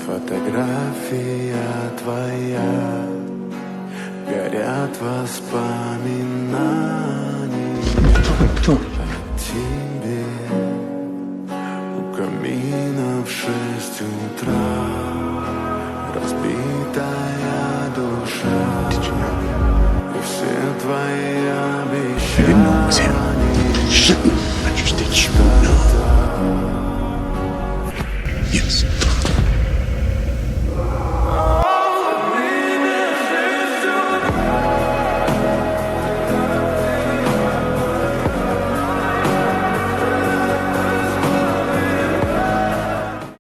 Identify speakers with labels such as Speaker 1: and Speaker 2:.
Speaker 1: Фотография твоя, горят воспоминания о тебе. У камина в 6 утра разбитая душа, и все твои обещания.
Speaker 2: I just did you know. Yes.